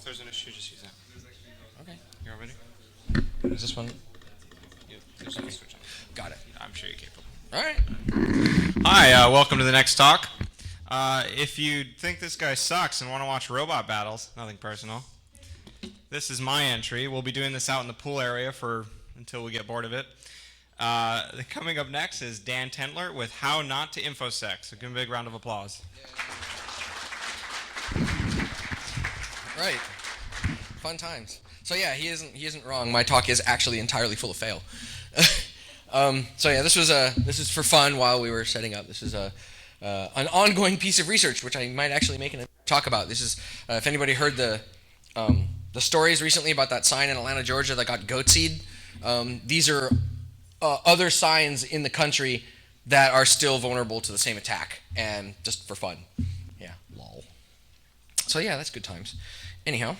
there's an issue, just use that. Okay. You all ready? Is this one? There's no switch on. Got it. I'm sure you're capable. All right. Hi, welcome to the next talk. If you think this guy sucks and want to watch robot battles, nothing personal, this is my entry. We'll be doing this out in the pool area until we get bored of it. Coming up next is Dan Tentler with How Not to InfoSec. So give him a big round of applause. Right. Fun times. So yeah, he isn't wrong. My talk is actually entirely full of fail. So yeah, this is for fun while we were setting up. This is an ongoing piece of research which I might actually make a talk about. This is if anybody heard the stories recently about that sign in Atlanta, Georgia that got goat seed. These are other signs in the country that are still vulnerable to the same attack, and just for fun. Yeah, lol. So yeah, that's good times. Anyhow,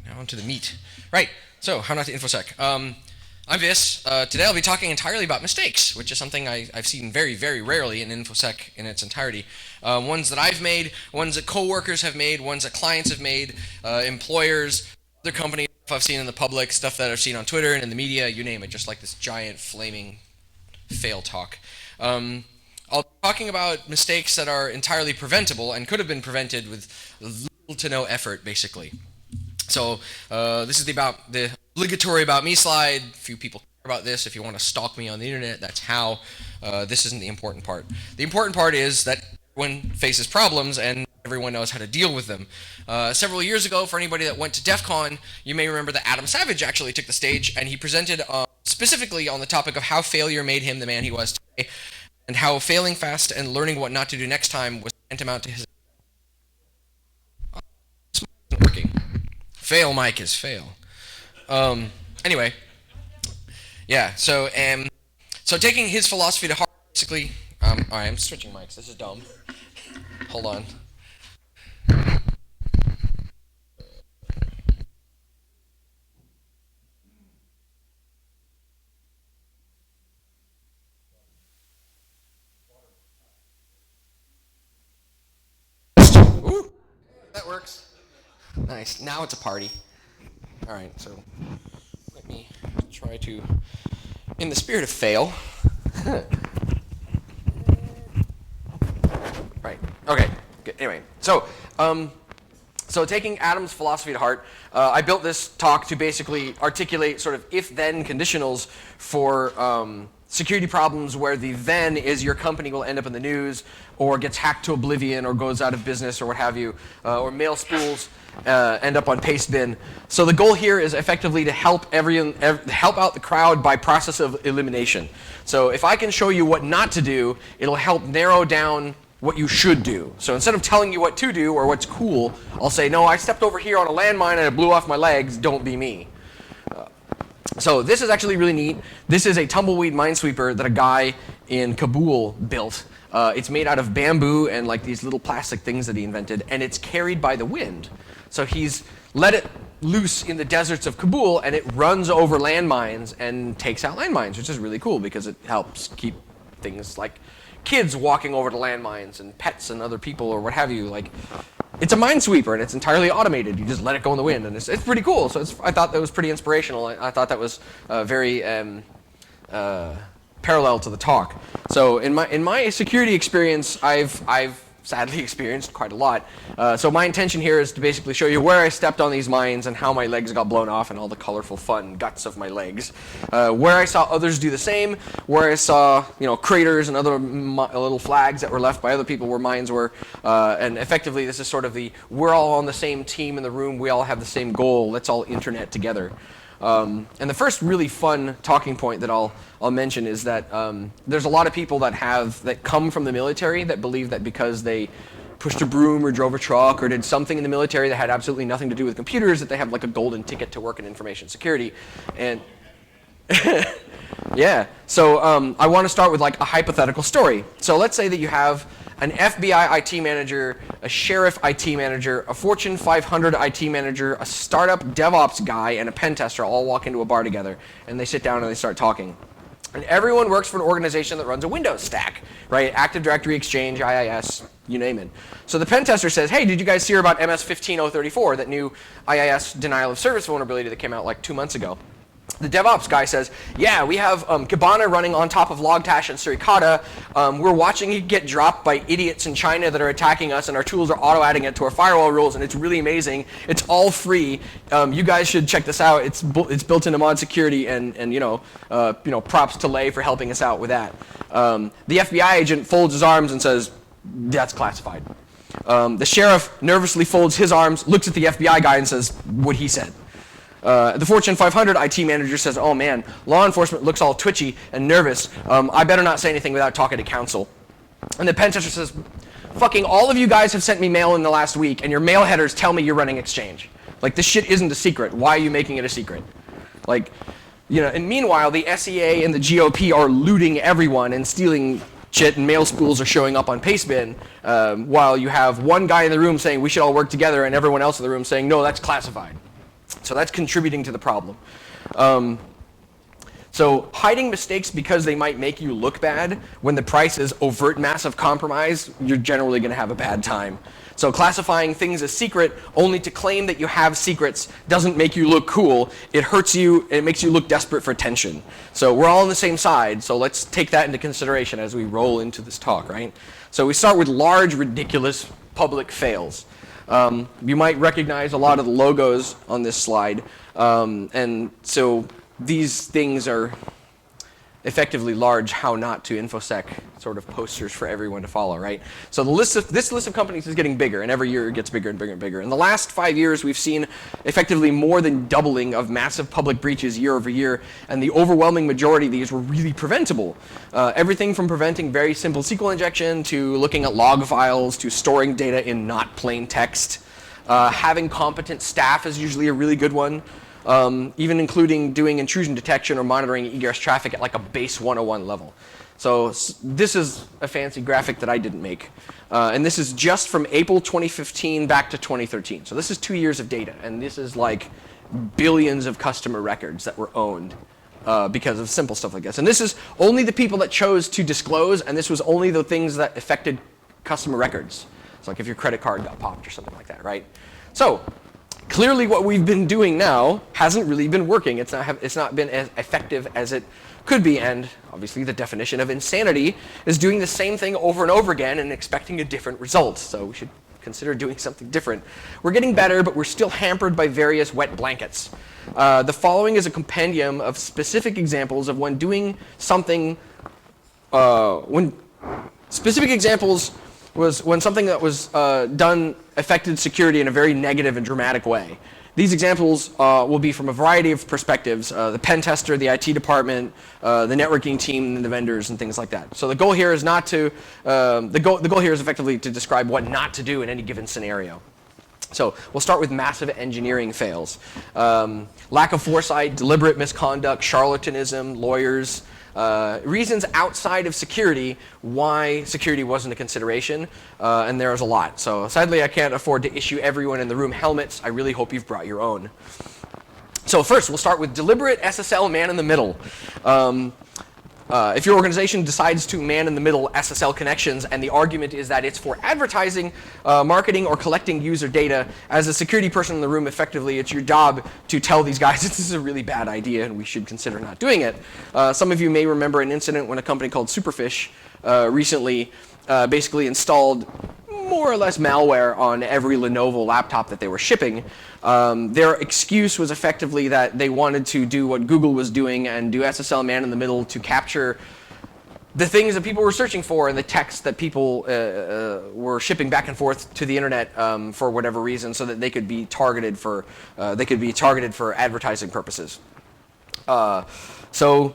now on to the meat. Right, so how not to InfoSec. I'm Viss. Today I'll be talking entirely about mistakes, which is something I've seen very, very rarely in InfoSec in its entirety. Ones that I've made, ones that coworkers have made, ones that clients have made, employers, other companies I've seen in the public, stuff that I've seen on Twitter and in the media, you name it, just like this giant flaming fail talk. I'll be talking about mistakes that are entirely preventable and could have been prevented with little to no effort, basically. So this is the obligatory About Me slide. Few people care about this. If you want to stalk me on the internet, that's how. This isn't the important part. The important part is that everyone faces problems and everyone knows how to deal with them. Several years ago, for anybody that went to DEF CON, you may remember that Adam Savage actually took the stage and he presented specifically on the topic of how failure made him the man he was today, and how failing fast and learning what not to do next time was tantamount to his working. Fail, Mike, is fail. Anyway, yeah. So taking his philosophy to heart, basically. All right, I'm switching mics. This is dumb. Hold on. Ooh, that works. Nice. Now it's a party. All right, so let me try to, in the spirit of fail. Right. Okay. Good. Anyway, so taking Adam's philosophy to heart, I built this talk to basically articulate sort of if-then conditionals for security problems where the then is your company will end up in the news or gets hacked to oblivion or goes out of business or what have you, or mail spools end up on Pastebin. So the goal here is effectively to help help out the crowd by process of elimination. So if I can show you what not to do, it'll help narrow down what you should do. So instead of telling you what to do or what's cool, I'll say, no, I stepped over here on a landmine and it blew off my legs, don't be me. So this is actually really neat. This is a tumbleweed minesweeper that a guy in Kabul built. It's made out of bamboo and like these little plastic things that he invented, and it's carried by the wind. So he's let it loose in the deserts of Kabul, and it runs over landmines and takes out landmines, which is really cool because it helps keep things like kids walking over to landmines and pets and other people or what have you. Like, it's a minesweeper and it's entirely automated. You just let it go in the wind, and it's pretty cool. So I thought that was pretty inspirational. I thought that was very parallel to the talk. So in my security experience, I've sadly experienced quite a lot. So my intention here is to basically show you where I stepped on these mines and how my legs got blown off and all the colorful fun guts of my legs. Where I saw others do the same, where I saw craters and other little flags that were left by other people where mines were, and effectively this is sort of the we're all on the same team in the room, we all have the same goal, let's all internet together. And the first really fun talking point that I'll mention is that there's a lot of people that come from the military that believe that because they pushed a broom or drove a truck or did something in the military that had absolutely nothing to do with computers, that they have like a golden ticket to work in information security. And yeah, so I want to start with like a hypothetical story. So let's say that you have an FBI IT manager, a sheriff IT manager, a Fortune 500 IT manager, a startup DevOps guy, and a pen tester all walk into a bar together, and they sit down and they start talking. And everyone works for an organization that runs a Windows stack, right? Active Directory, Exchange, IIS, you name it. So the pen tester says, hey, did you guys hear about MS-15034, that new IIS denial of service vulnerability that came out like 2 months ago? The DevOps guy says, yeah, we have Kibana running on top of Logtash and Suricata. We're watching it get dropped by idiots in China that are attacking us, and our tools are auto-adding it to our firewall rules, and it's really amazing. It's all free. You guys should check this out. It's built into mod security, and props to Lay for helping us out with that. The FBI agent folds his arms and says, that's classified. The sheriff nervously folds his arms, looks at the FBI guy, and says what he said. The Fortune 500 IT manager says, oh man, law enforcement looks all twitchy and nervous. I better not say anything without talking to counsel. And the pen tester says, fucking all of you guys have sent me mail in the last week, and your mail headers tell me you're running Exchange. Like, this shit isn't a secret. Why are you making it a secret? Like, and meanwhile, the SEA and the GOP are looting everyone and stealing shit, and mail spools are showing up on Pastebin, while you have one guy in the room saying we should all work together, and everyone else in the room saying, no, that's classified. So that's contributing to the problem. So hiding mistakes because they might make you look bad, when the price is overt massive compromise, you're generally going to have a bad time. So classifying things as secret only to claim that you have secrets doesn't make you look cool. It hurts you, it makes you look desperate for attention. So we're all on the same side, so let's take that into consideration as we roll into this talk, right? So we start with large, ridiculous public fails. You might recognize a lot of the logos on this slide, and so these things are effectively large how not to InfoSec sort of posters for everyone to follow, right? So this list of companies is getting bigger, and every year it gets bigger and bigger and bigger. In the last 5 years, we've seen effectively more than doubling of massive public breaches year over year, and the overwhelming majority of these were really preventable. Everything from preventing very simple SQL injection to looking at log files to storing data in not plain text. Having competent staff is usually a really good one. Even including doing intrusion detection or monitoring egress traffic at like a base 101 level. So this is a fancy graphic that I didn't make. And this is just from April 2015 back to 2013. So this is 2 years of data, and this is like billions of customer records that were owned because of simple stuff like this. And this is only the people that chose to disclose, and this was only the things that affected customer records. It's like if your credit card got popped or something like that, right? So clearly what we've been doing now hasn't really been working. It's not been as effective as it could be, and obviously the definition of insanity is doing the same thing over and over again and expecting a different result. So we should consider doing something different. We're getting better, but we're still hampered by various wet blankets. The following is a compendium of specific examples of when doing something, specific examples was when something that was done affected security in a very negative and dramatic way. These examples will be from a variety of perspectives, the pen tester, the IT department, the networking team, and the vendors, and things like that. So the goal here is not to, the goal here is effectively to describe what not to do in any given scenario. So we'll start with massive engineering fails. Lack of foresight, deliberate misconduct, charlatanism, lawyers, reasons outside of security why security wasn't a consideration, and there's a lot. So sadly, I can't afford to issue everyone in the room helmets. I really hope you've brought your own. So first, we'll start with deliberate SSL man-in-the-middle. If your organization decides to man-in-the-middle SSL connections, and the argument is that it's for advertising, marketing, or collecting user data, as a security person in the room, effectively, it's your job to tell these guys this is a really bad idea and we should consider not doing it. Some of you may remember an incident when a company called Superfish recently basically installed more or less malware on every Lenovo laptop that they were shipping. Their excuse was effectively that they wanted to do what Google was doing and do SSL man-in-the-middle to capture the things that people were searching for and the text that people were shipping back and forth to the internet for whatever reason, so that they could be targeted for advertising purposes. So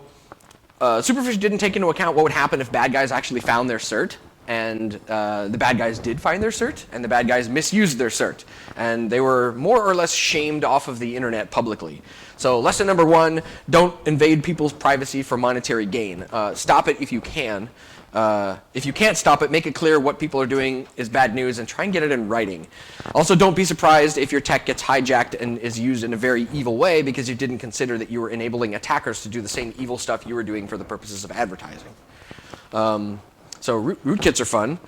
Superfish didn't take into account what would happen if bad guys actually found their cert. And the bad guys did find their cert, and the bad guys misused their cert. And they were more or less shamed off of the internet publicly. So lesson number one, don't invade people's privacy for monetary gain. Stop it if you can. If you can't stop it, make it clear what people are doing is bad news and try and get it in writing. Also, don't be surprised if your tech gets hijacked and is used in a very evil way because you didn't consider that you were enabling attackers to do the same evil stuff you were doing for the purposes of advertising. So rootkits are fun.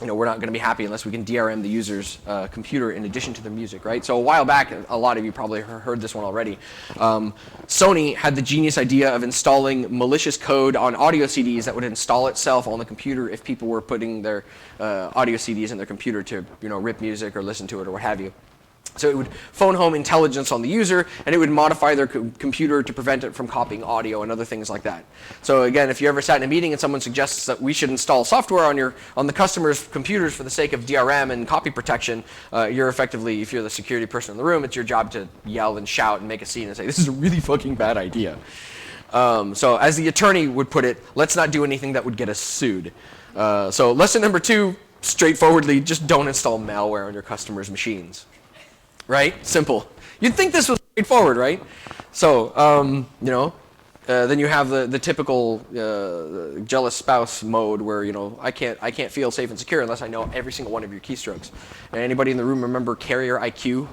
We're not going to be happy unless we can DRM the user's computer in addition to the music, right? So a while back, a lot of you probably heard this one already. Sony had the genius idea of installing malicious code on audio CDs that would install itself on the computer if people were putting their audio CDs in their computer to, rip music or listen to it or what have you. So it would phone home intelligence on the user, and it would modify their computer to prevent it from copying audio and other things like that. So again, if you ever sat in a meeting and someone suggests that we should install software on the customer's computers for the sake of DRM and copy protection, you're effectively, if you're the security person in the room, it's your job to yell and shout and make a scene and say, this is a really fucking bad idea. So as the attorney would put it, let's not do anything that would get us sued. So lesson number 2, straightforwardly, just don't install malware on your customers' machines. Right? Simple. You'd think this was straightforward, right? So, then you have the typical jealous spouse mode where, I can't feel safe and secure unless I know every single one of your keystrokes. And anybody in the room remember Carrier IQ?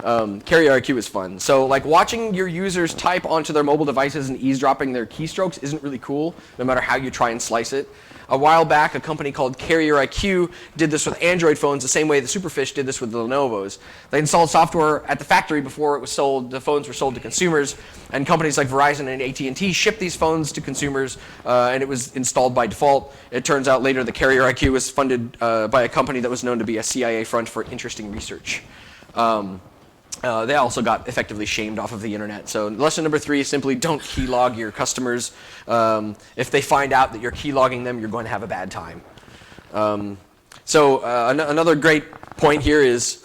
Carrier IQ is fun. So, like, watching your users type onto their mobile devices and eavesdropping their keystrokes isn't really cool, no matter how you try and slice it. A while back, a company called Carrier IQ did this with Android phones the same way that Superfish did this with the Lenovo's. They installed software at the factory before it was sold. The phones were sold to consumers, and companies like Verizon and AT&T shipped these phones to consumers, and it was installed by default. It turns out later the Carrier IQ was funded by a company that was known to be a CIA front for interesting research. They also got effectively shamed off of the internet. So lesson number 3 is simply don't keylog your customers. If they find out that you're keylogging them, you're going to have a bad time. Another great point here is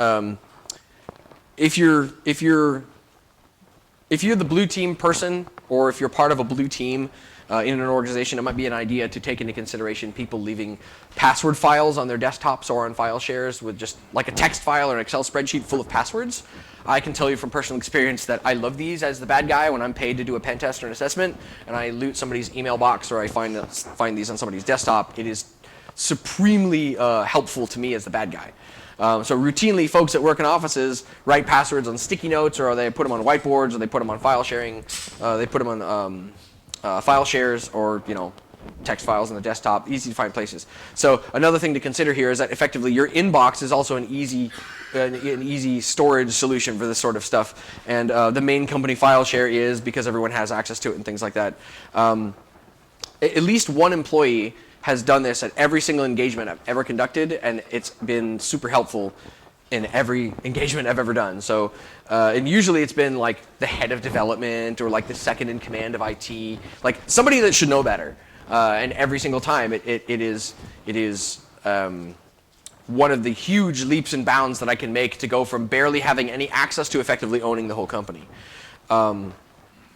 if you're the blue team person, or if you're part of a blue team in an organization, it might be an idea to take into consideration people leaving password files on their desktops or on file shares with just like a text file or an Excel spreadsheet full of passwords. I can tell you from personal experience that I love these as the bad guy when I'm paid to do a pen test or an assessment, and I loot somebody's email box or I find these on somebody's desktop. It is supremely helpful to me as the bad guy. So routinely, folks that work in offices write passwords on sticky notes, or they put them on whiteboards, or they put them on file sharing. They put them on file shares, or text files on the desktop, easy to find places. So another thing to consider here is that effectively your inbox is also an easy storage solution for this sort of stuff. And the main company file share is because everyone has access to it and things like that. At least one employee has done this at every single engagement I've ever conducted, and it's been super helpful in every engagement I've ever done. So, and usually it's been like the head of development or like the second in command of IT, like somebody that should know better. And every single time it is one of the huge leaps and bounds that I can make to go from barely having any access to effectively owning the whole company.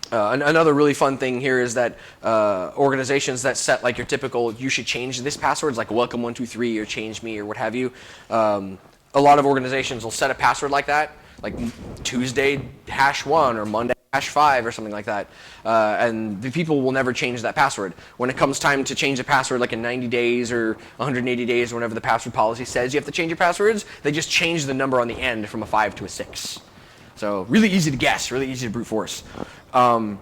Another really fun thing here is that organizations that set like your typical you should change this passwords like welcome123 or change me or what have you, a lot of organizations will set a password like that, like Tuesday #1 or Monday #5 or something like that, and the people will never change that password. When it comes time to change the password, like in 90 days or 180 days, or whenever the password policy says you have to change your passwords, they just change the number on the end from a 5 to a 6. So really easy to guess, really easy to brute force. Or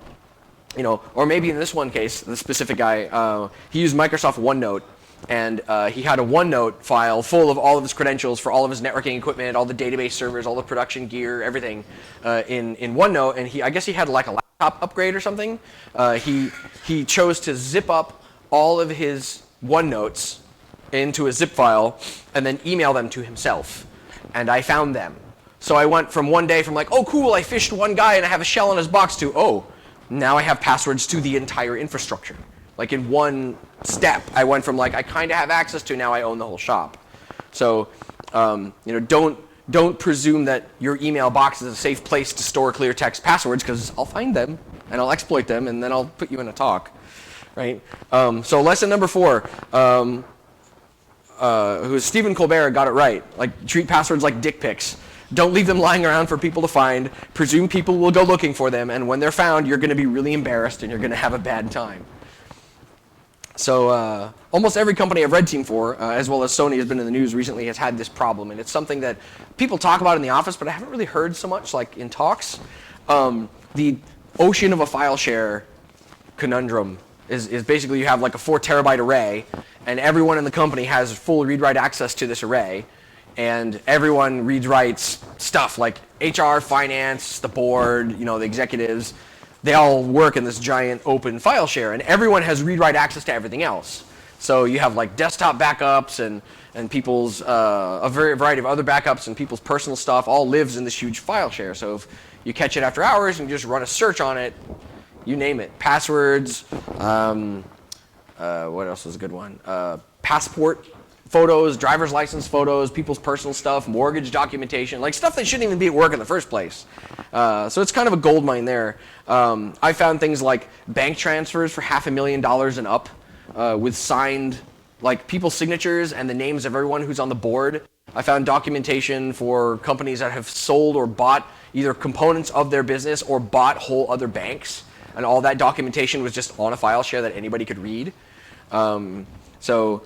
maybe in this one case, the specific guy, he used Microsoft OneNote, and he had a OneNote file full of all of his credentials for all of his networking equipment, all the database servers, all the production gear, everything in OneNote. And I guess he had like a laptop upgrade or something. He chose to zip up all of his OneNotes into a zip file and then email them to himself. And I found them. So I went from one day from like, oh cool, I fished one guy and I have a shell in his box, to, oh, now I have passwords to the entire infrastructure. Like in one step, I went from like I kind of have access to now I own the whole shop. So don't presume that your email box is a safe place to store clear text passwords, because I'll find them and I'll exploit them and then I'll put you in a talk, right? So lesson number 4, who is Stephen Colbert, got it right. Like treat passwords like dick pics. Don't leave them lying around for people to find. Presume people will go looking for them, and when they're found, you're going to be really embarrassed and you're going to have a bad time. So almost every company I've red teamed for, as well as Sony has been in the news recently, has had this problem, and it's something that people talk about in the office, but I haven't really heard so much like in talks. The ocean of a file share conundrum is basically you have like a 4 terabyte array, and everyone in the company has full read-write access to this array, and everyone reads writes stuff like HR, finance, the board, the executives. They all work in this giant open file share, and everyone has read-write access to everything else. So you have like desktop backups and people's a variety of other backups, and people's personal stuff all lives in this huge file share. So if you catch it after hours and you just run a search on it, you name it, passwords. What else was a good one? Passport photos, driver's license photos, people's personal stuff, mortgage documentation, like stuff that shouldn't even be at work in the first place. So it's kind of a gold mine there. I found things like bank transfers for $500,000 and up with signed, like people's signatures and the names of everyone who's on the board. I found documentation for companies that have sold or bought either components of their business or bought whole other banks. And all that documentation was just on a file share that anybody could read. So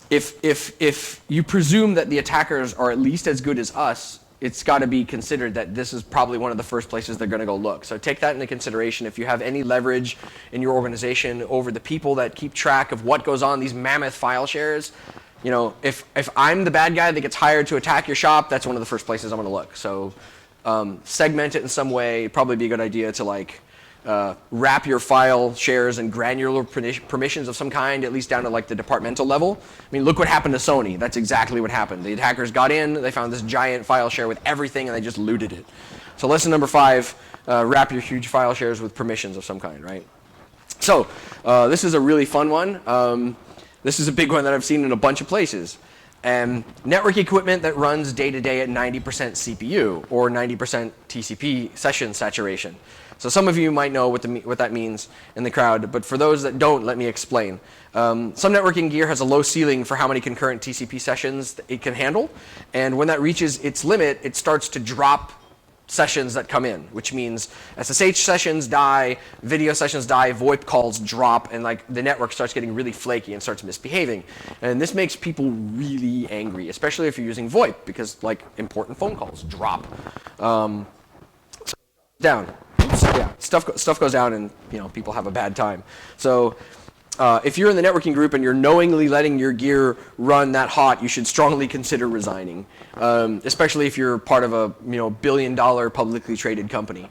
if you presume that the attackers are at least as good as us, it's got to be considered that this is probably one of the first places they're going to go look. So take that into consideration. If you have any leverage in your organization over the people that keep track of what goes on these mammoth file shares, if I'm the bad guy that gets hired to attack your shop, that's one of the first places I'm going to look. So segment it in some way. It'd probably be a good idea to wrap your file shares in granular permissions of some kind, at least down to like the departmental level. I mean, look what happened to Sony. That's exactly what happened. The attackers got in, they found this giant file share with everything, and they just looted it. So lesson number 5, wrap your huge file shares with permissions of some kind, right? So this is a really fun one. This is a big one that I've seen in a bunch of places. Network equipment that runs day-to-day at 90% CPU or 90% TCP session saturation. So some of you might know what that means in the crowd, but for those that don't, let me explain. Some networking gear has a low ceiling for how many concurrent TCP sessions it can handle, and when that reaches its limit, it starts to drop sessions that come in, which means SSH sessions die, video sessions die, VoIP calls drop, and the network starts getting really flaky and starts misbehaving. And this makes people really angry, especially if you're using VoIP, because important phone calls drop. Down. Yeah, stuff goes down, and people have a bad time. So if you're in the networking group and you're knowingly letting your gear run that hot, you should strongly consider resigning, especially if you're part of a billion-dollar publicly traded company.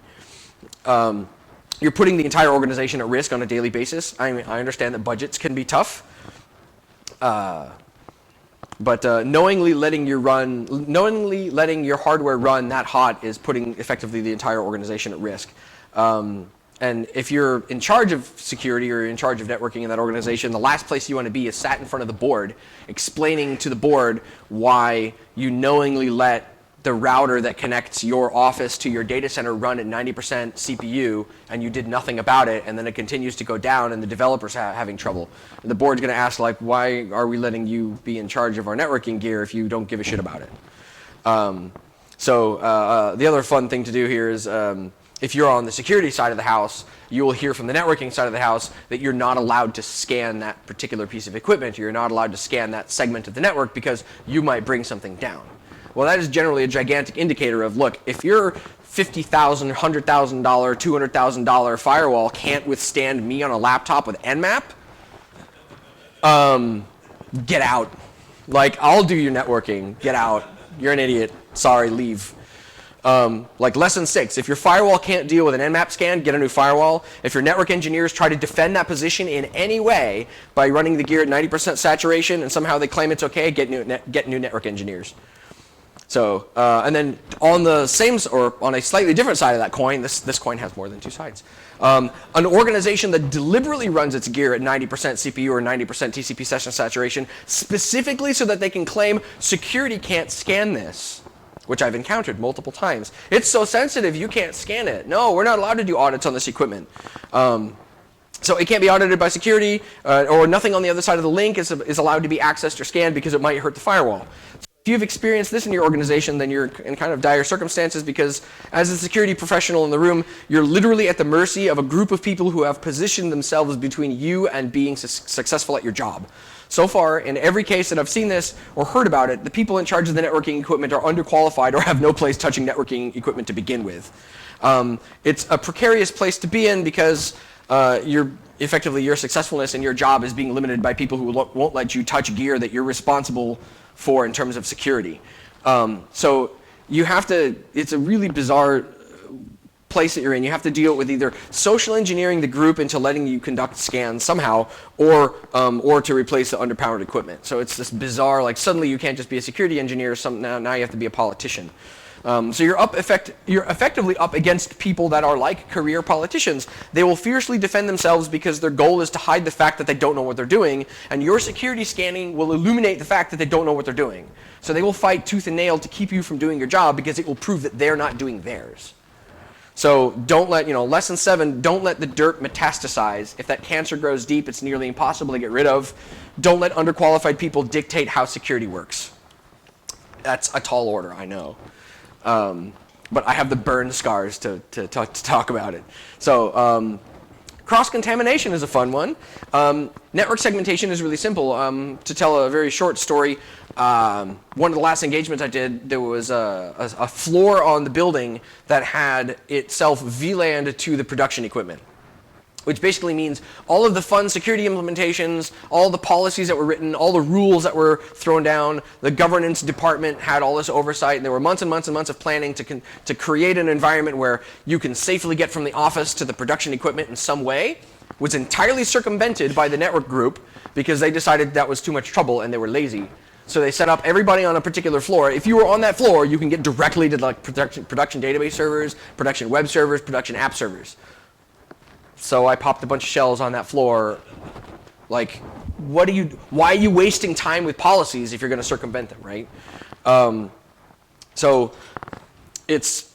You're putting the entire organization at risk on a daily basis. I understand that budgets can be tough, but knowingly letting your hardware run that hot is putting effectively the entire organization at risk. And if you're in charge of security or in charge of networking in that organization, the last place you want to be is sat in front of the board, explaining to the board why you knowingly let the router that connects your office to your data center run at 90% CPU, and you did nothing about it, and then it continues to go down, and the developers having trouble. And the board's going to ask, why are we letting you be in charge of our networking gear if you don't give a shit about it? So the other fun thing to do here is, if you're on the security side of the house, you will hear from the networking side of the house that you're not allowed to scan that particular piece of equipment. You're not allowed to scan that segment of the network because you might bring something down. Well, that is generally a gigantic indicator of, look, if your $50,000, $100,000, $200,000 firewall can't withstand me on a laptop with Nmap, get out. I'll do your networking. Get out. You're an idiot. Sorry, leave. Lesson 6, if your firewall can't deal with an Nmap scan, get a new firewall. If your network engineers try to defend that position in any way by running the gear at 90% saturation and somehow they claim it's okay, get new network engineers. So, and then on the same, or on a slightly different side of that coin, this coin has more than 2 sides. An organization that deliberately runs its gear at 90% CPU or 90% TCP session saturation, specifically so that they can claim security can't scan this, which I've encountered multiple times. It's so sensitive, you can't scan it. No, we're not allowed to do audits on this equipment. So it can't be audited by security, or nothing on the other side of the link is allowed to be accessed or scanned because it might hurt the firewall. if you've experienced this in your organization, then you're in kind of dire circumstances, because as a security professional in the room, you're literally at the mercy of a group of people who have positioned themselves between you and being successful at your job. So far, in every case that I've seen this or heard about it, the people in charge of the networking equipment are underqualified or have no place touching networking equipment to begin with. It's a precarious place to be in because effectively your successfulness in your job is being limited by people who won't let you touch gear that you're responsible for in terms of security. So you have to, it's a really bizarre place that you're in. You have to deal with either social engineering the group into letting you conduct scans somehow, or to replace the underpowered equipment. So it's this bizarre, like suddenly you can't just be a security engineer, now you have to be a politician. So you're effectively up against people that are like career politicians. They will fiercely defend themselves because their goal is to hide the fact that they don't know what they're doing, and your security scanning will illuminate the fact that they don't know what they're doing. So they will fight tooth and nail to keep you from doing your job because it will prove that they're not doing theirs. So don't let, lesson 7, don't let the dirt metastasize. If that cancer grows deep, it's nearly impossible to get rid of. Don't let underqualified people dictate how security works. That's a tall order, I know. But I have the burn scars to talk about it. So cross-contamination is a fun one. Network segmentation is really simple. To tell a very short story, one of the last engagements I did, there was a floor on the building that had itself VLANed to the production equipment, which basically means all of the fun security implementations, all the policies that were written, all the rules that were thrown down, the governance department had all this oversight, and there were months and months and months of planning to create an environment where you can safely get from the office to the production equipment in some way, was entirely circumvented by the network group because they decided that was too much trouble and they were lazy. So they set up everybody on a particular floor. If you were on that floor, you can get directly to like production database servers, production web servers, production app servers. So I popped a bunch of shells on that floor. Like, why are you wasting time with policies if you're going to circumvent them, right? So it's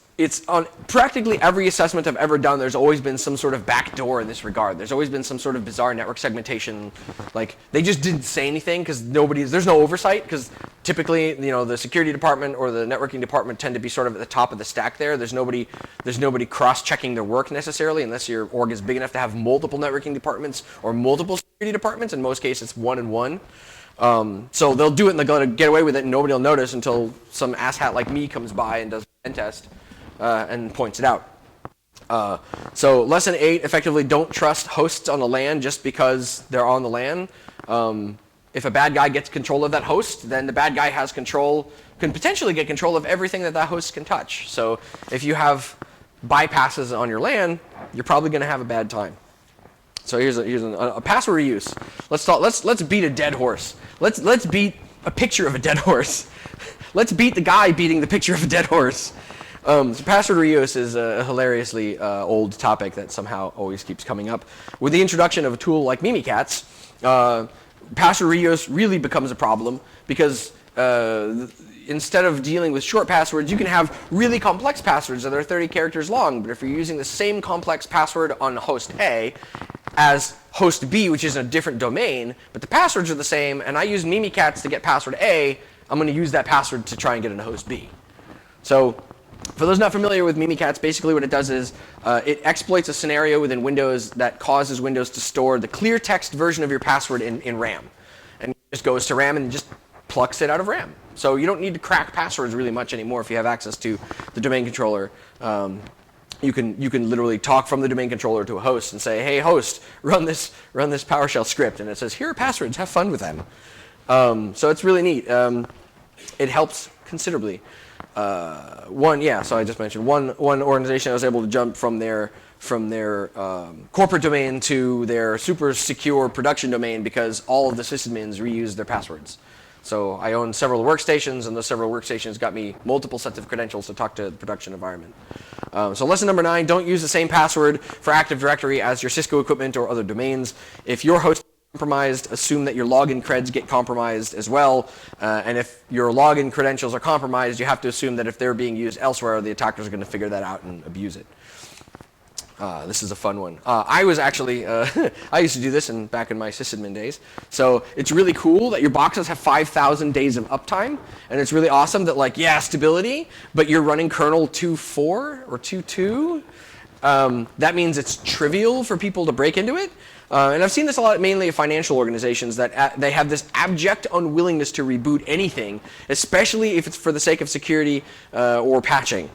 on practically every assessment I've ever done, there's always been some sort of backdoor in this regard. There's always been some sort of bizarre network segmentation. Like, they just didn't say anything because there's no oversight, because typically, the security department or the networking department tend to be sort of at the top of the stack there. There's nobody cross-checking their work necessarily, unless your org is big enough to have multiple networking departments or multiple security departments. In most cases, it's one and one. So they'll do it and they're going to get away with it and nobody will notice until some asshat like me comes by and does a pen test and points it out. So lesson 8, effectively don't trust hosts on the LAN just because they're on the LAN. If a bad guy gets control of that host, then the bad guy can potentially get control of everything that host can touch. So if you have bypasses on your LAN, you're probably going to have a bad time. So here's a password reuse. Let's beat a dead horse. Let's beat a picture of a dead horse. Let's beat the guy beating the picture of a dead horse. So password reuse is a hilariously old topic that somehow always keeps coming up. With the introduction of a tool like Mimikatz, password reuse really becomes a problem because instead of dealing with short passwords, you can have really complex passwords that are 30 characters long. But if you're using the same complex password on host A as host B, which is in a different domain, but the passwords are the same, and I use Mimikatz to get password A, I'm going to use that password to try and get into host B. So for those not familiar with Mimikatz, basically what it does is it exploits a scenario within Windows that causes Windows to store the clear text version of your password in RAM. And it just goes to RAM and just plucks it out of RAM. So you don't need to crack passwords really much anymore if you have access to the domain controller. You can literally talk from the domain controller to a host and say, hey host, run this PowerShell script, and it says, here are passwords, have fun with them. So it's really neat. It helps considerably. So I just mentioned one organization I was able to jump from their corporate domain to their super secure production domain because all of the sysadmins reused their passwords. So I own several workstations, and those several workstations got me multiple sets of credentials to talk to the production environment. So lesson number 9, don't use the same password for Active Directory as your Cisco equipment or other domains. If your host is compromised, assume that your login creds get compromised as well. And if your login credentials are compromised, you have to assume that if they're being used elsewhere, the attackers are going to figure that out and abuse it. This is a fun one. I was actually, I used to do this back in my sysadmin days. So it's really cool that your boxes have 5,000 days of uptime. And it's really awesome that like, yeah, stability, but you're running kernel 2.4 or 2.2. That means it's trivial for people to break into it. And I've seen this a lot mainly in financial organizations that they have this abject unwillingness to reboot anything, especially if it's for the sake of security or patching.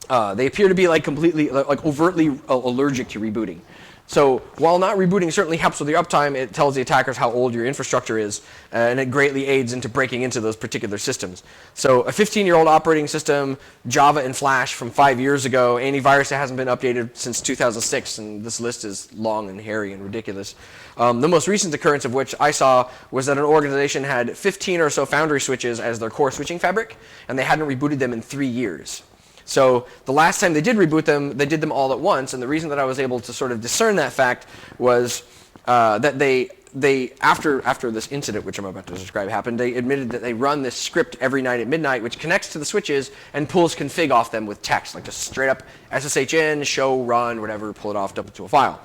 They appear to be like completely, like overtly allergic to rebooting. So while not rebooting certainly helps with your uptime, it tells the attackers how old your infrastructure is, and it greatly aids into breaking into those particular systems. So a 15-year-old operating system, Java and Flash from 5 years ago, antivirus that hasn't been updated since 2006, and this list is long and hairy and ridiculous. The most recent occurrence of which I saw was that an organization had 15 or so Foundry switches as their core switching fabric, and they hadn't rebooted them in 3 years. So the last time they did reboot them, they did them all at once, and the reason that I was able to sort of discern that fact was that they after this incident, which I'm about to describe, happened, they admitted that they run this script every night at midnight, which connects to the switches and pulls config off them with text, like just straight up SSH in, show, run, whatever, pull it off, dump it to a file.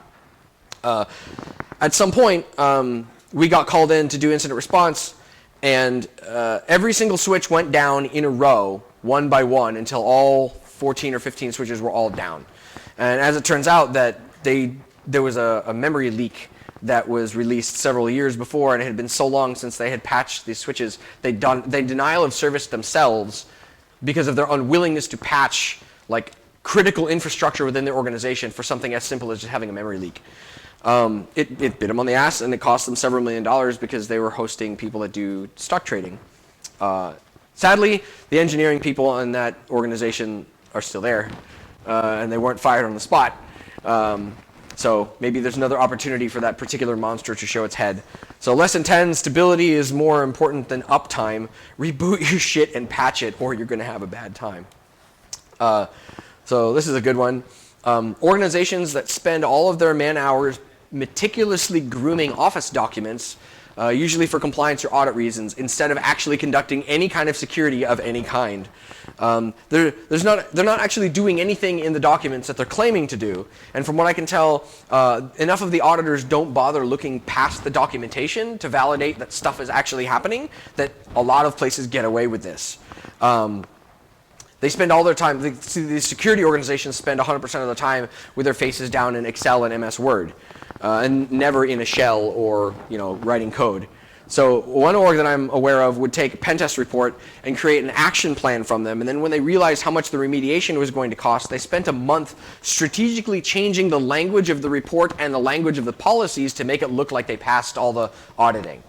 At some point, we got called in to do incident response, and every single switch went down in a row, one by one, until all 14 or 15 switches were all down. And as it turns out, that there was a memory leak that was released several years before, and it had been so long since they had patched these switches, they denial of service themselves because of their unwillingness to patch like critical infrastructure within their organization for something as simple as just having a memory leak. It bit them on the ass, and it cost them several $1 million because they were hosting people that do stock trading. Sadly, the engineering people in that organization are still there, and they weren't fired on the spot. So maybe there's another opportunity for that particular monster to show its head. So lesson 10, stability is more important than uptime. Reboot your shit and patch it, or you're going to have a bad time. So this is a good one. Organizations that spend all of their man hours meticulously grooming Office documents, usually for compliance or audit reasons, instead of actually conducting any kind of security of any kind. They're not actually doing anything in the documents that they're claiming to do. And from what I can tell, enough of the auditors don't bother looking past the documentation to validate that stuff is actually happening, that a lot of places get away with this. They spend all their time, the security organizations spend 100% of their time with their faces down in Excel and MS Word, and never in a shell or writing code. So one org that I'm aware of would take a pen test report and create an action plan from them, and then when they realized how much the remediation was going to cost, they spent a month strategically changing the language of the report and the language of the policies to make it look like they passed all the auditing.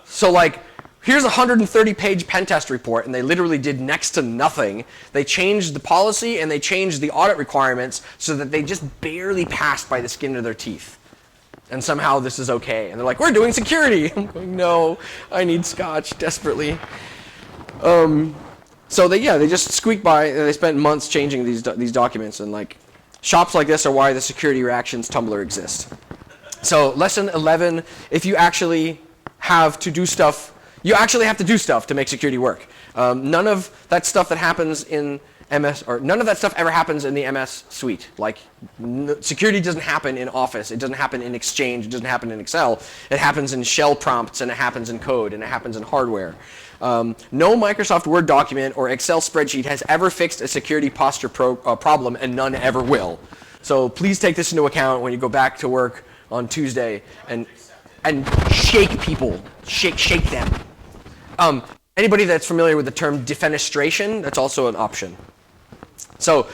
So like, here's a 130-page pen test report, and they literally did next to nothing. They changed the policy and they changed the audit requirements so that they just barely passed by the skin of their teeth. And somehow this is okay. And they're like, we're doing security. I'm going, no, I need scotch desperately. So they just squeaked by, and they spent months changing these documents. And like, shops like this are why the security reactions Tumblr exists. So lesson 11, if you actually have to do stuff, you actually have to do stuff to make security work. None of that stuff that happens in MS, or none of that stuff ever happens in the MS suite. Like, security doesn't happen in Office. It doesn't happen in Exchange. It doesn't happen in Excel. It happens in shell prompts, and it happens in code, and it happens in hardware. No Microsoft Word document or Excel spreadsheet has ever fixed a security posture problem, and none ever will. So please take this into account when you go back to work on Tuesday and shake people. Shake them. Anybody that's familiar with the term defenestration, that's also an option. So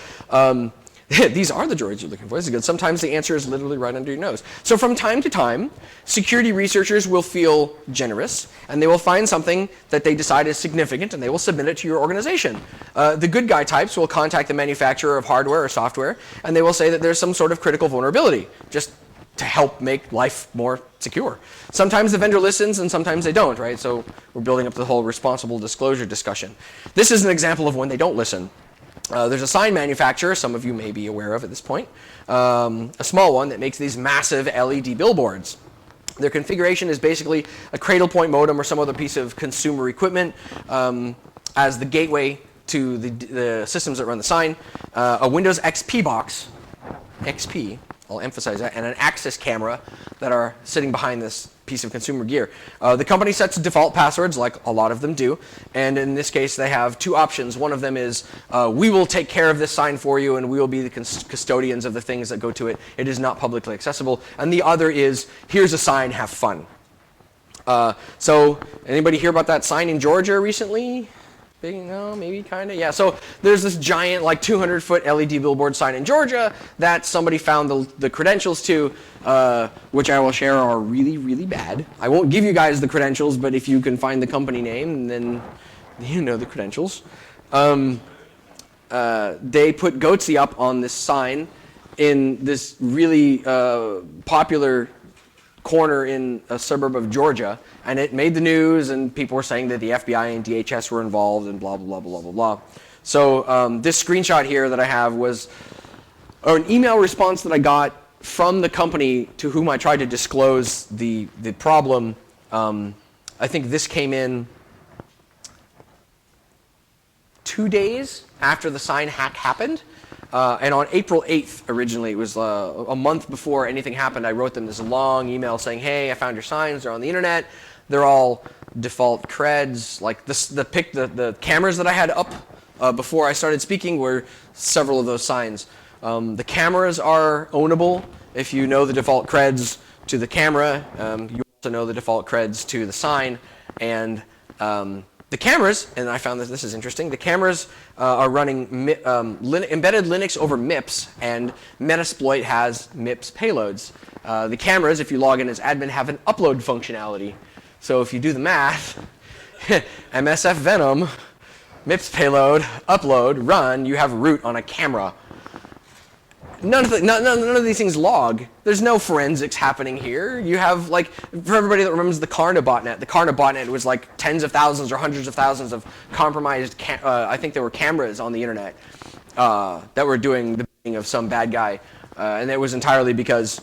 these are the droids you're looking for. This is good. Sometimes the answer is literally right under your nose. So from time to time, security researchers will feel generous, and they will find something that they decide is significant, and they will submit it to your organization. The good guy types will contact the manufacturer of hardware or software, and they will say that there's some sort of critical vulnerability, just to help make life more secure. Sometimes the vendor listens, and sometimes they don't, right? So we're building up the whole responsible disclosure discussion. This is an example of when they don't listen. There's a sign manufacturer, some of you may be aware of at this point, a small one that makes these massive LED billboards. Their configuration is basically a cradle point modem or some other piece of consumer equipment as the gateway to the systems that run the sign, a Windows XP box, XP, I'll emphasize that, and an access camera that are sitting behind this piece of consumer gear. The company sets default passwords, like a lot of them do, and in this case they have two options. One of them is, we will take care of this sign for you and we will be the custodians of the things that go to it. It is not publicly accessible. And the other is, here's a sign, have fun. So anybody hear about that sign in Georgia recently? Big, no, maybe kind of, yeah. So there's this giant, like 200-foot LED billboard sign in Georgia that somebody found the credentials to, which I will share are really, really bad. I won't give you guys the credentials, but if you can find the company name, then you know the credentials. They put Goatsy up on this sign in this really popular corner in a suburb of Georgia, and it made the news, and people were saying that the FBI and DHS were involved, and blah, blah, blah, blah, blah, blah. So this screenshot here that I have was an email response that I got from the company to whom I tried to disclose the problem. I think this came in 2 days after the sign hack happened. And on April 8th, originally, it was a month before anything happened, I wrote them this long email saying, hey, I found your signs, they're on the internet, they're all default creds. Like the cameras that I had up before I started speaking were several of those signs. The cameras are ownable if you know the default creds to the camera. You also know the default creds to the sign. And the cameras, and I found this is interesting, the cameras are running embedded Linux over MIPS, and Metasploit has MIPS payloads. The cameras, if you log in as admin, have an upload functionality. So if you do the math, MSF Venom, MIPS payload, upload, run, you have root on a camera. None of these things log. There's no forensics happening here. You have, like, for everybody that remembers the Karna botnet, the Karna botnet was like tens of thousands or hundreds of thousands of compromised, I think there were cameras on the internet that were doing the bidding of some bad guy. And it was entirely because,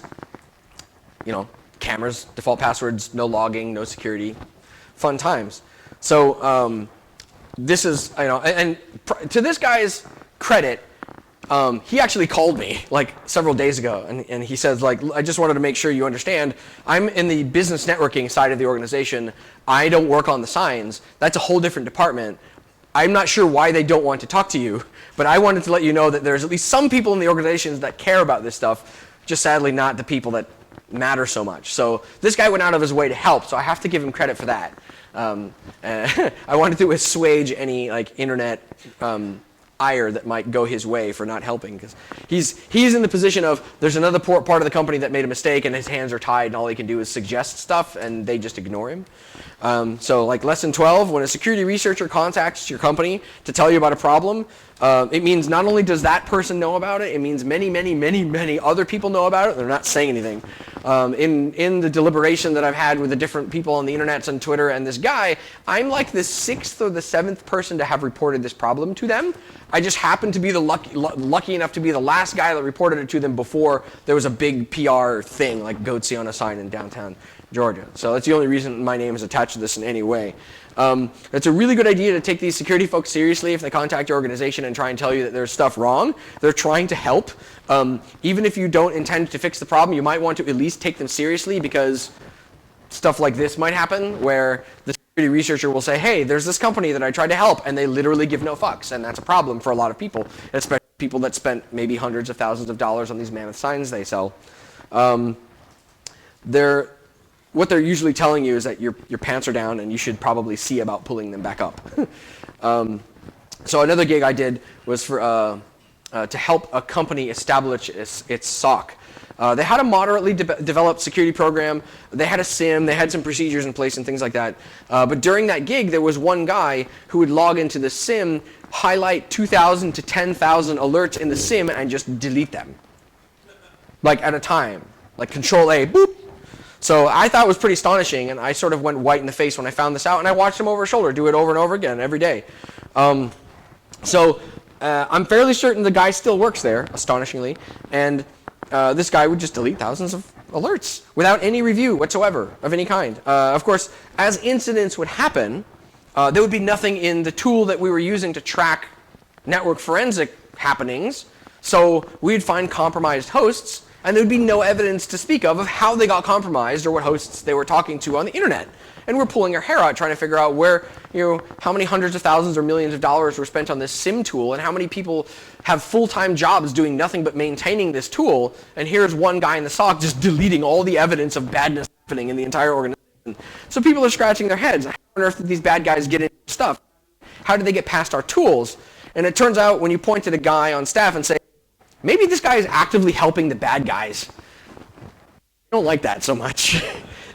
you know, cameras, default passwords, no logging, no security, fun times. So this is, you know, and to this guy's credit, he actually called me like several days ago, and he says, like, I just wanted to make sure you understand, I'm in the business networking side of the organization. I don't work on the signs. That's a whole different department. I'm not sure why they don't want to talk to you, but I wanted to let you know that there's at least some people in the organizations that care about this stuff, just sadly not the people that matter so much. So this guy went out of his way to help, so I have to give him credit for that. I wanted to assuage any like internet ire that might go his way for not helping, because he's in the position of there's another part of the company that made a mistake and his hands are tied and all he can do is suggest stuff and they just ignore him. So like lesson 12, when a security researcher contacts your company to tell you about a problem, it means not only does that person know about it, it means many other people know about it. They're not saying anything. In the deliberation that I've had with the different people on the internet and Twitter and this guy, I'm like the 6th or the 7th person to have reported this problem to them. I just happened to be the lucky enough to be the last guy that reported it to them before there was a big PR thing like Goatsy on a sign in downtown Georgia. So that's the only reason my name is attached to this in any way. It's a really good idea to take these security folks seriously if they contact your organization and try and tell you that there's stuff wrong. They're trying to help. Even if you don't intend to fix the problem, you might want to at least take them seriously, because stuff like this might happen where the security researcher will say, hey, there's this company that I tried to help, and they literally give no fucks, and that's a problem for a lot of people, especially people that spent maybe hundreds of thousands of dollars on these mammoth signs they sell. What they're usually telling you is that your pants are down and you should probably see about pulling them back up. So another gig I did was for to help a company establish its SOC. They had a moderately developed security program. They had a SIM. They had some procedures in place and things like that. But during that gig, there was one guy who would log into the SIM, highlight 2,000 to 10,000 alerts in the SIM, and just delete them, like at a time, like Control A, boop. So I thought it was pretty astonishing, and I sort of went white in the face when I found this out, and I watched him over his shoulder do it over and over again every day. So I'm fairly certain the guy still works there, astonishingly, and this guy would just delete thousands of alerts without any review whatsoever of any kind. Of course, as incidents would happen, there would be nothing in the tool that we were using to track network forensic happenings. So we'd find compromised hosts, and there'd be no evidence to speak of how they got compromised or what hosts they were talking to on the internet. And we're pulling our hair out trying to figure out where, how many hundreds of thousands or millions of dollars were spent on this SIM tool, and how many people have full-time jobs doing nothing but maintaining this tool. And here's one guy in the SOC just deleting all the evidence of badness happening in the entire organization. So people are scratching their heads. How on earth did these bad guys get into stuff? How did they get past our tools? And it turns out when you point at a guy on staff and say, maybe this guy is actively helping the bad guys, I don't like that so much.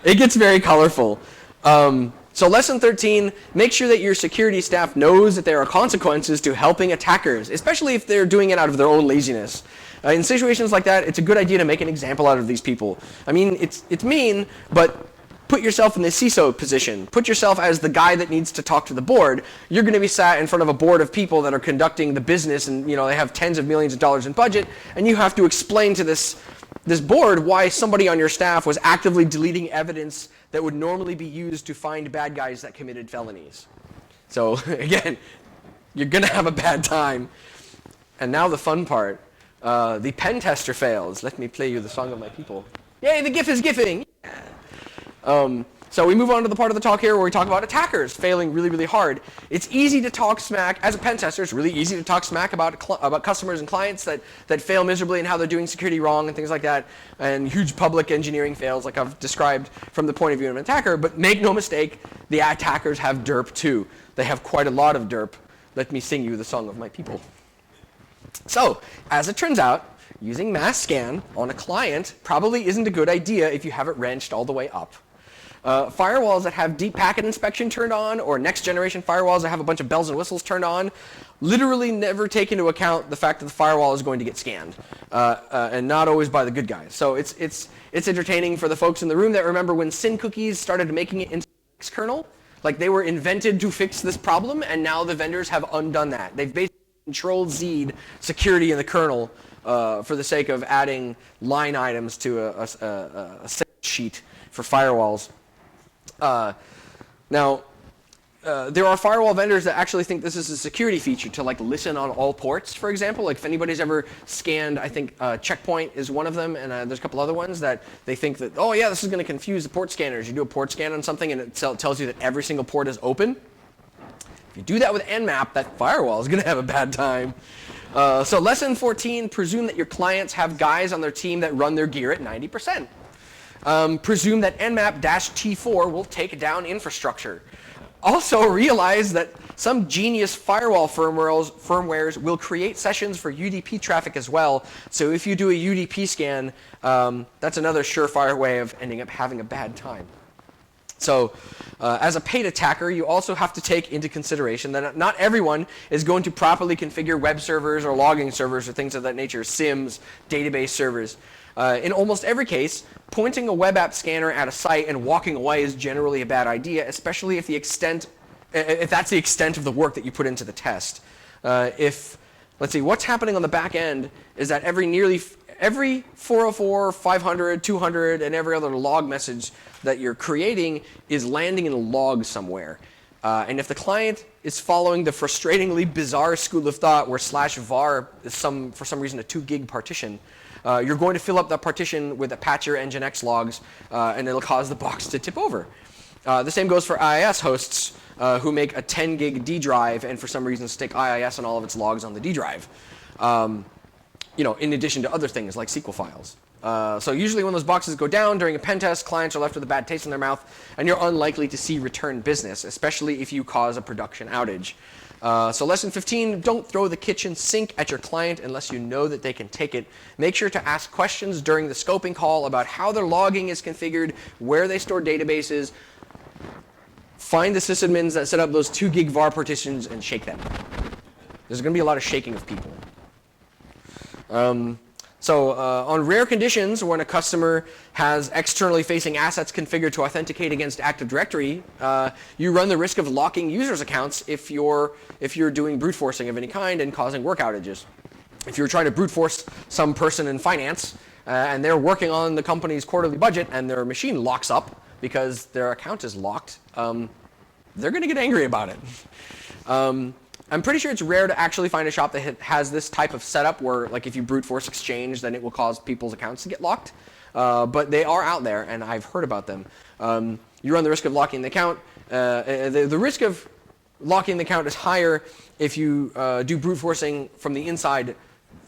It gets very colorful. So lesson 13, make sure that your security staff knows that there are consequences to helping attackers, especially if they're doing it out of their own laziness. In situations like that, it's a good idea to make an example out of these people. I mean, it's mean, but put yourself in the CISO position. Put yourself as the guy that needs to talk to the board. You're going to be sat in front of a board of people that are conducting the business, and they have tens of millions of dollars in budget, and you have to explain to this board why somebody on your staff was actively deleting evidence that would normally be used to find bad guys that committed felonies. So again, you're going to have a bad time. And now the fun part. The pen tester fails. Let me play you the song of my people. Yay, the GIF is GIFing. Yeah. So we move on to the part of the talk here where we talk about attackers failing really, really hard. It's easy to talk smack. As a pen tester, it's really easy to talk smack about customers and clients that fail miserably and how they're doing security wrong and things like that, and huge public engineering fails like I've described from the point of view of an attacker. But make no mistake, the attackers have derp too. They have quite a lot of derp. Let me sing you the song of my people. So, as it turns out, using mass scan on a client probably isn't a good idea if you have it wrenched all the way up. Firewalls that have deep packet inspection turned on, or next generation firewalls that have a bunch of bells and whistles turned on, literally never take into account the fact that the firewall is going to get scanned, and not always by the good guys. So it's entertaining for the folks in the room that remember when SYN cookies started making it into the Linux kernel. Like, they were invented to fix this problem, and now the vendors have undone that. They've basically Control-Z'd security in the kernel for the sake of adding line items to a set sheet for firewalls. Now, there are firewall vendors that actually think this is a security feature to listen on all ports, for example. Like if anybody's ever scanned, I think Checkpoint is one of them, and there's a couple other ones that they think that, oh yeah, this is going to confuse the port scanners. You do a port scan on something and it tells you that every single port is open. If you do that with Nmap, that firewall is going to have a bad time. So lesson 14, presume that your clients have guys on their team that run their gear at 90%. Presume that Nmap-T4 will take down infrastructure. Also realize that some genius firewall firmwares will create sessions for UDP traffic as well. So if you do a UDP scan, that's another surefire way of ending up having a bad time. So as a paid attacker, you also have to take into consideration that not everyone is going to properly configure web servers or logging servers or things of that nature, SIMs, database servers. In almost every case, pointing a web app scanner at a site and walking away is generally a bad idea, especially if that's the extent of the work that you put into the test. Let's see, what's happening on the back end is that every 404, 500, 200, and every other log message that you're creating is landing in a log somewhere. And if the client is following the frustratingly bizarre school of thought where /var is for some reason a 2 gig partition, you're going to fill up that partition with Apache or Nginx logs, and it'll cause the box to tip over. The same goes for IIS hosts who make a 10 gig D drive and for some reason stick IIS and all of its logs on the D drive. In addition to other things like SQL files. So usually when those boxes go down during a pen test, clients are left with a bad taste in their mouth, and you're unlikely to see return business, especially if you cause a production outage. So lesson 15, don't throw the kitchen sink at your client unless you know that they can take it. Make sure to ask questions during the scoping call about how their logging is configured, where they store databases. Find the sysadmins that set up those 2 gig var partitions and shake them. There's going to be a lot of shaking of people. On rare conditions, when a customer has externally facing assets configured to authenticate against Active Directory, you run the risk of locking users' accounts if you're doing brute forcing of any kind and causing work outages. If you're trying to brute force some person in finance and they're working on the company's quarterly budget and their machine locks up because their account is locked, they're going to get angry about it. I'm pretty sure it's rare to actually find a shop that has this type of setup where, like, if you brute force exchange, then it will cause people's accounts to get locked. But they are out there, and I've heard about them. You run the risk of locking the account. The risk of locking the account is higher if you do brute forcing from the inside,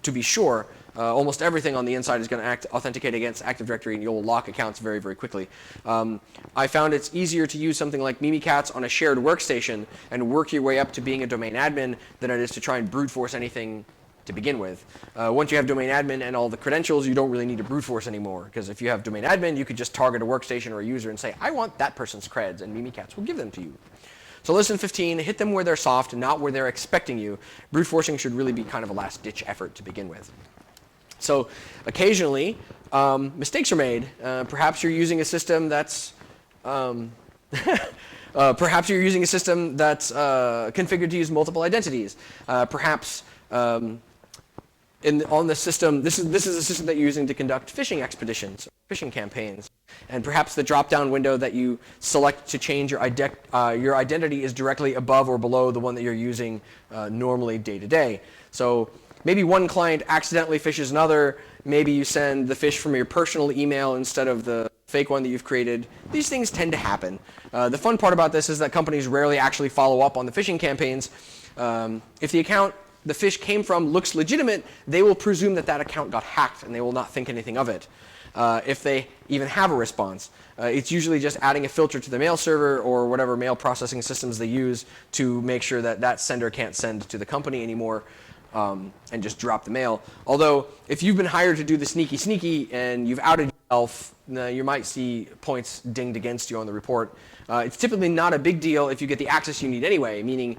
to be sure. Almost everything on the inside is going to authenticate against Active Directory, and you'll lock accounts very, very quickly. I found it's easier to use something like Mimikatz on a shared workstation and work your way up to being a domain admin than it is to try and brute force anything to begin with. Once you have domain admin and all the credentials, you don't really need to brute force anymore, because if you have domain admin, you could just target a workstation or a user and say, I want that person's creds, and Mimikatz will give them to you. So lesson 15, hit them where they're soft, not where they're expecting you. Brute forcing should really be kind of a last-ditch effort to begin with. So occasionally, mistakes are made. Perhaps you're using a system that's configured to use multiple identities. Perhaps on the system, this is a system that you're using to conduct phishing expeditions, phishing campaigns. And perhaps the drop-down window that you select to change your identity is directly above or below the one that you're using normally day to day. So maybe one client accidentally phishes another. Maybe you send the phish from your personal email instead of the fake one that you've created. These things tend to happen. The fun part about this is that companies rarely actually follow up on the phishing campaigns. If the account the phish came from looks legitimate, they will presume that that account got hacked, and they will not think anything of it. If they even have a response. It's usually just adding a filter to the mail server or whatever mail processing systems they use to make sure that that sender can't send to the company anymore. And just drop the mail. Although, if you've been hired to do the sneaky and you've outed yourself, you might see points dinged against you on the report. It's typically not a big deal if you get the access you need anyway, meaning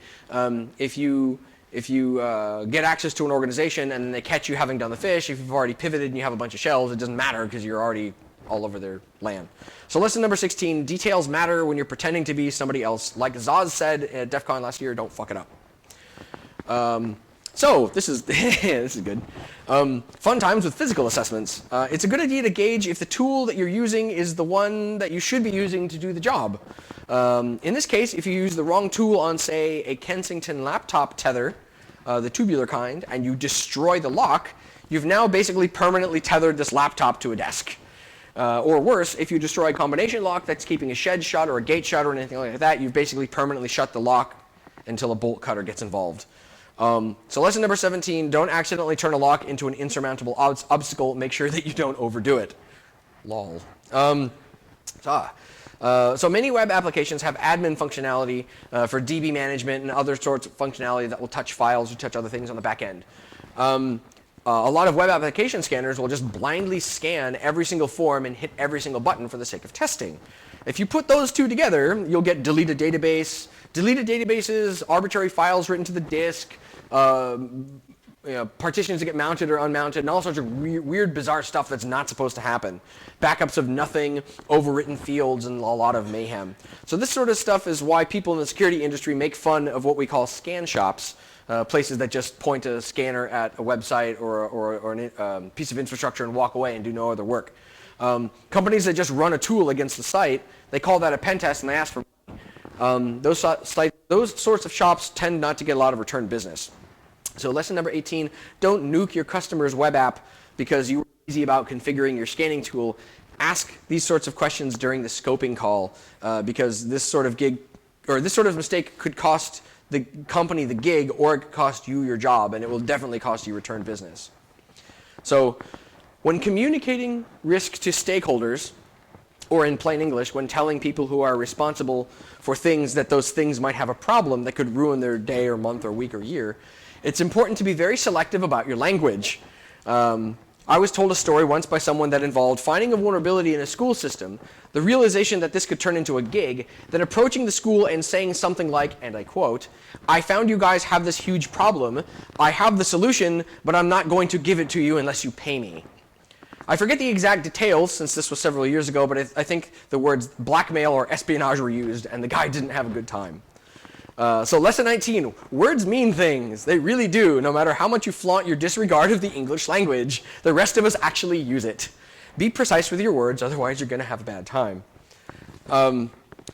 if you get access to an organization and they catch you having done the phish, if you've already pivoted and you have a bunch of shells, it doesn't matter because you're already all over their land. So lesson number 16, details matter when you're pretending to be somebody else. Like Zaz said at DEF CON last year, don't fuck it up. So this is this is good. Fun times with physical assessments. It's a good idea to gauge if the tool that you're using is the one that you should be using to do the job. In this case, if you use the wrong tool on, say, a Kensington laptop tether, the tubular kind, and you destroy the lock, you've now basically permanently tethered this laptop to a desk. Or worse, if you destroy a combination lock that's keeping a shed shut or a gate shut or anything like that, you've basically permanently shut the lock until a bolt cutter gets involved. So lesson number 17, don't accidentally turn a lock into an insurmountable obstacle. Make sure that you don't overdo it. Lol. So many web applications have admin functionality for DB management and other sorts of functionality that will touch files or touch other things on the back end. A lot of web application scanners will just blindly scan every single form and hit every single button for the sake of testing. If you put those two together, you'll get deleted database, deleted databases, arbitrary files written to the disk, partitions that get mounted or unmounted, and all sorts of weird, bizarre stuff that's not supposed to happen. Backups of nothing, overwritten fields, and a lot of mayhem. So this sort of stuff is why people in the security industry make fun of what we call scan shops, places that just point a scanner at a website or a piece of infrastructure and walk away and do no other work. Companies that just run a tool against the site, they call that a pen test and they ask for money. Those sorts of shops tend not to get a lot of return business. So lesson number 18, don't nuke your customer's web app because you were easy about configuring your scanning tool. Ask these sorts of questions during the scoping call because this sort of mistake could cost the company the gig, or it could cost you your job, and it will definitely cost you return business. So when communicating risk to stakeholders, or in plain English, when telling people who are responsible for things that those things might have a problem that could ruin their day or month or week or year, it's important to be very selective about your language. I was told a story once by someone that involved finding a vulnerability in a school system, the realization that this could turn into a gig, then approaching the school and saying something like, and I quote, "I found you guys have this huge problem. I have the solution, but I'm not going to give it to you unless you pay me." I forget the exact details since this was several years ago, but I think the words blackmail or espionage were used, and the guy didn't have a good time. So lesson 19, words mean things. They really do. No matter how much you flaunt your disregard of the English language, the rest of us actually use it. Be precise with your words, otherwise you're going to have a bad time.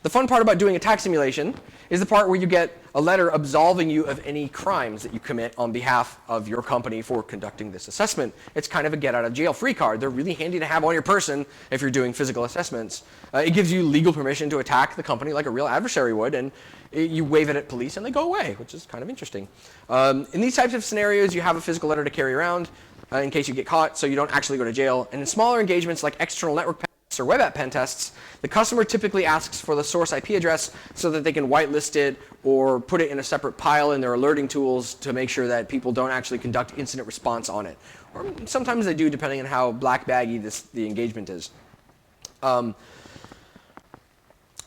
The fun part about doing attack simulation is the part where you get a letter absolving you of any crimes that you commit on behalf of your company for conducting this assessment. It's kind of a get out of jail free card. They're really handy to have on your person if you're doing physical assessments. It gives you legal permission to attack the company like a real adversary would, and you wave it at police and they go away, which is kind of interesting. In these types of scenarios, you have a physical letter to carry around in case you get caught, so you don't actually go to jail. And in smaller engagements like external network pen tests or web app pen tests, the customer typically asks for the source IP address so that they can whitelist it or put it in a separate pile in their alerting tools to make sure that people don't actually conduct incident response on it. Or sometimes they do, depending on how black baggy the engagement is.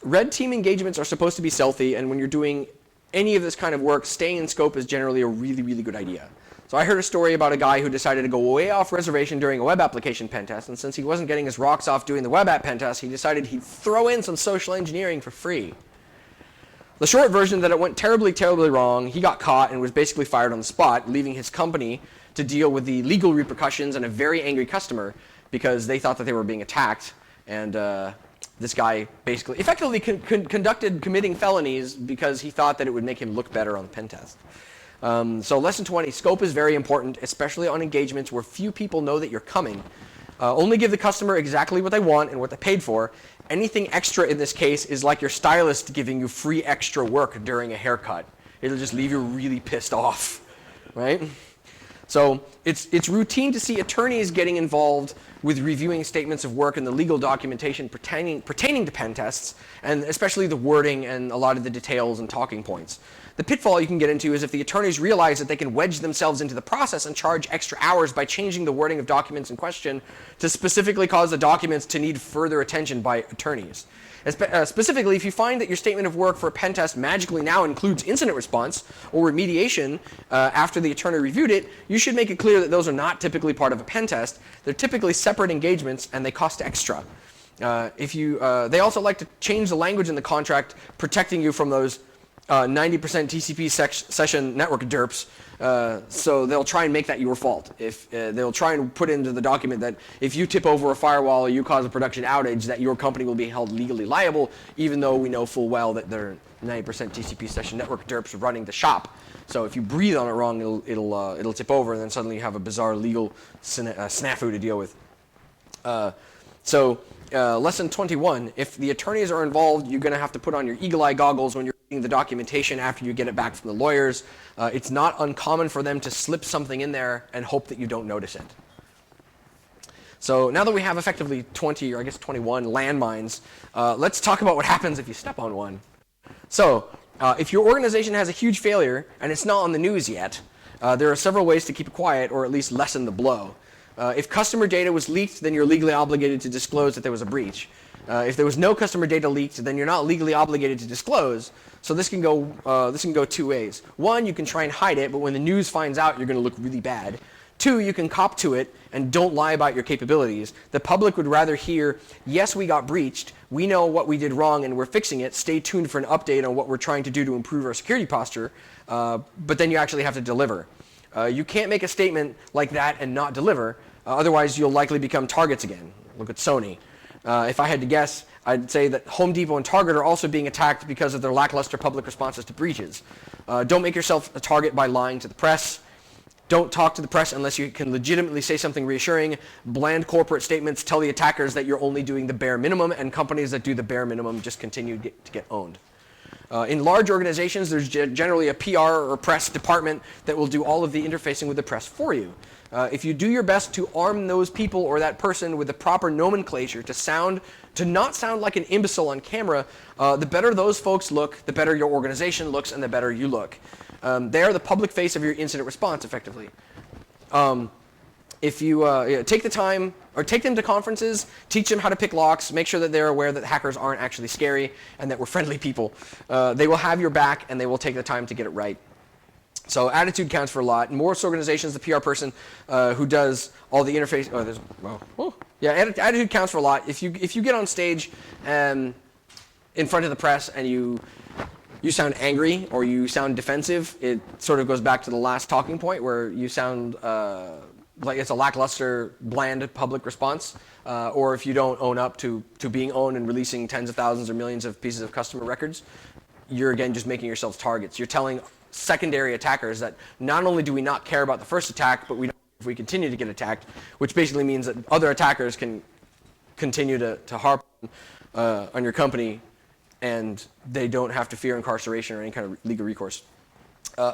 Red team engagements are supposed to be stealthy, and when you're doing any of this kind of work, staying in scope is generally a really, really good idea. So I heard a story about a guy who decided to go way off reservation during a web application pen test, and since he wasn't getting his rocks off doing the web app pen test, he decided he'd throw in some social engineering for free. The short version that it went terribly, terribly wrong. He got caught and was basically fired on the spot, leaving his company to deal with the legal repercussions and a very angry customer because they thought that they were being attacked, and this guy basically effectively committing felonies because he thought that it would make him look better on the pen test. So lesson 20, scope is very important, especially on engagements where few people know that you're coming. Only give the customer exactly what they want and what they paid for. Anything extra in this case is like your stylist giving you free extra work during a haircut. It'll just leave you really pissed off, right? So it's routine to see attorneys getting involved with reviewing statements of work and the legal documentation pertaining to pen tests, and especially the wording and a lot of the details and talking points. The pitfall you can get into is if the attorneys realize that they can wedge themselves into the process and charge extra hours by changing the wording of documents in question to specifically cause the documents to need further attention by attorneys. Specifically, if you find that your statement of work for a pen test magically now includes incident response or remediation after the attorney reviewed it, you should make it clear that those are not typically part of a pen test. They're typically separate engagements and they cost extra. They also like to change the language in the contract protecting you from those 90% TCP session network derps, so they'll try and make that your fault. If they'll try and put into the document that if you tip over a firewall or you cause a production outage, that your company will be held legally liable, even though we know full well that they're 90% TCP session network derps running the shop. So if you breathe on it wrong, it'll tip over, and then suddenly you have a bizarre legal snafu to deal with. Lesson 21, if the attorneys are involved, you're going to have to put on your eagle-eye goggles when you're reading the documentation after you get it back from the lawyers. It's not uncommon for them to slip something in there and hope that you don't notice it. So now that we have effectively 20, or I guess 21 landmines, let's talk about what happens if you step on one. So if your organization has a huge failure and it's not on the news yet, there are several ways to keep it quiet or at least lessen the blow. If customer data was leaked, then you're legally obligated to disclose that there was a breach. If there was no customer data leaked, then you're not legally obligated to disclose. So this can go two ways. One, you can try and hide it, but when the news finds out, you're going to look really bad. Two, you can cop to it and don't lie about your capabilities. The public would rather hear, yes, we got breached, we know what we did wrong and we're fixing it, stay tuned for an update on what we're trying to do to improve our security posture, but then you actually have to deliver. You can't make a statement like that and not deliver, otherwise you'll likely become targets again. Look at Sony. If I had to guess, I'd say that Home Depot and Target are also being attacked because of their lackluster public responses to breaches. Don't make yourself a target by lying to the press. Don't talk to the press unless you can legitimately say something reassuring. Bland corporate statements tell the attackers that you're only doing the bare minimum, and companies that do the bare minimum just continue to get owned. In large organizations, there's generally a PR or press department that will do all of the interfacing with the press for you. If you do your best to arm those people or that person with the proper nomenclature to not sound like an imbecile on camera, the better those folks look, the better your organization looks, and the better you look. They are the public face of your incident response, effectively. If you take the time, or take them to conferences, teach them how to pick locks, make sure that they're aware that hackers aren't actually scary and that we're friendly people. They will have your back and they will take the time to get it right. So attitude counts for a lot. In most organizations, the PR person who does all the interface, attitude counts for a lot. If you get on stage in front of the press and you sound angry or you sound defensive, it sort of goes back to the last talking point where you sound like it's a lackluster, bland public response, or if you don't own up to being owned and releasing tens of thousands or millions of pieces of customer records, you're again just making yourselves targets. You're telling secondary attackers that not only do we not care about the first attack, but we don't care if we continue to get attacked, which basically means that other attackers can continue to harp on your company, and they don't have to fear incarceration or any kind of legal recourse.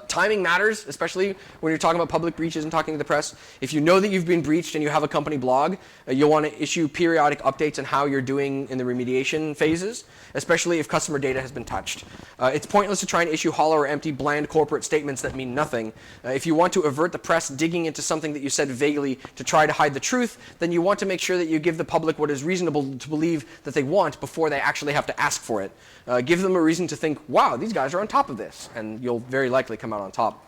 Timing matters, especially when you're talking about public breaches and talking to the press. If you know that you've been breached and you have a company blog, you'll want to issue periodic updates on how you're doing in the remediation phases, especially if customer data has been touched. It's pointless to try and issue hollow or empty, bland corporate statements that mean nothing. If you want to avert the press digging into something that you said vaguely to try to hide the truth, then you want to make sure that you give the public what is reasonable to believe that they want before they actually have to ask for it. Give them a reason to think, wow, these guys are on top of this, and you'll very likely come out on top.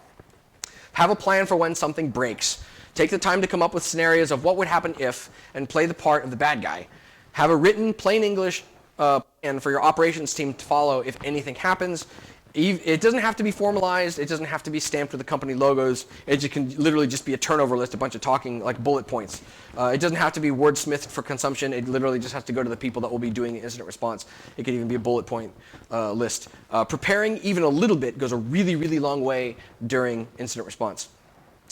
Have a plan for when something breaks. Take the time to come up with scenarios of what would happen if, and play the part of the bad guy. Have a written, plain English plan for your operations team to follow if anything happens. It doesn't have to be formalized. It doesn't have to be stamped with the company logos. It can literally just be a turnover list, a bunch of talking like bullet points. It doesn't have to be wordsmithed for consumption. It literally just has to go to the people that will be doing the incident response. It could even be a bullet point list. Preparing even a little bit goes a really, really long way during incident response.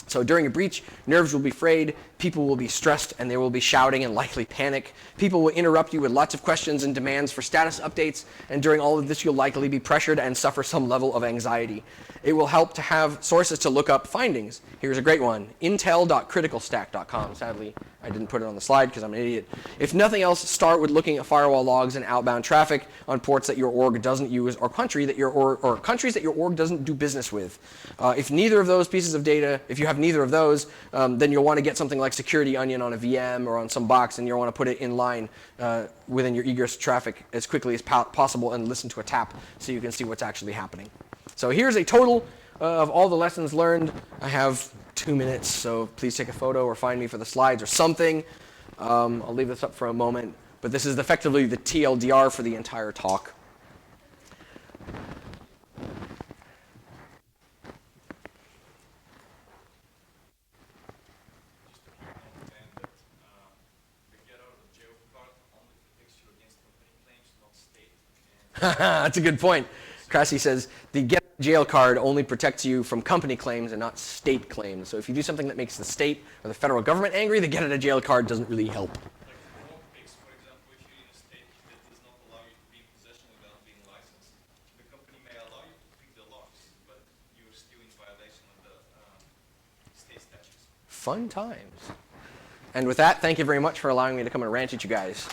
So during a breach, nerves will be frayed, people will be stressed, and they will be shouting and likely panic. People will interrupt you with lots of questions and demands for status updates, and during all of this, you'll likely be pressured and suffer some level of anxiety. It will help to have sources to look up findings. Here's a great one, intel.criticalstack.com. Sadly, I didn't put it on the slide because I'm an idiot. If nothing else, start with looking at firewall logs and outbound traffic on ports that your org doesn't use or countries that your org doesn't do business with. If neither of those pieces of data, if you have neither of those, then you'll want to get something like Security Onion on a VM or on some box, and you'll want to put it in line within your egress traffic as quickly as possible and listen to a tap so you can see what's actually happening. So here's a total of all the lessons learned. I have 2 minutes, so please take a photo or find me for the slides or something. I'll leave this up for a moment, but this is effectively the TLDR for the entire talk. That's a good point. Cressy says, the get out of jail card only protects you from company claims and not state claims. So if you do something that makes the state or the federal government angry, the get out of jail card doesn't really help. For example, if you're in a state that does not allow you to be in possession without being licensed, the company may allow you to pick the locks, but you're still in violation of the state statutes. Fun times. And with that, thank you very much for allowing me to come and rant at you guys.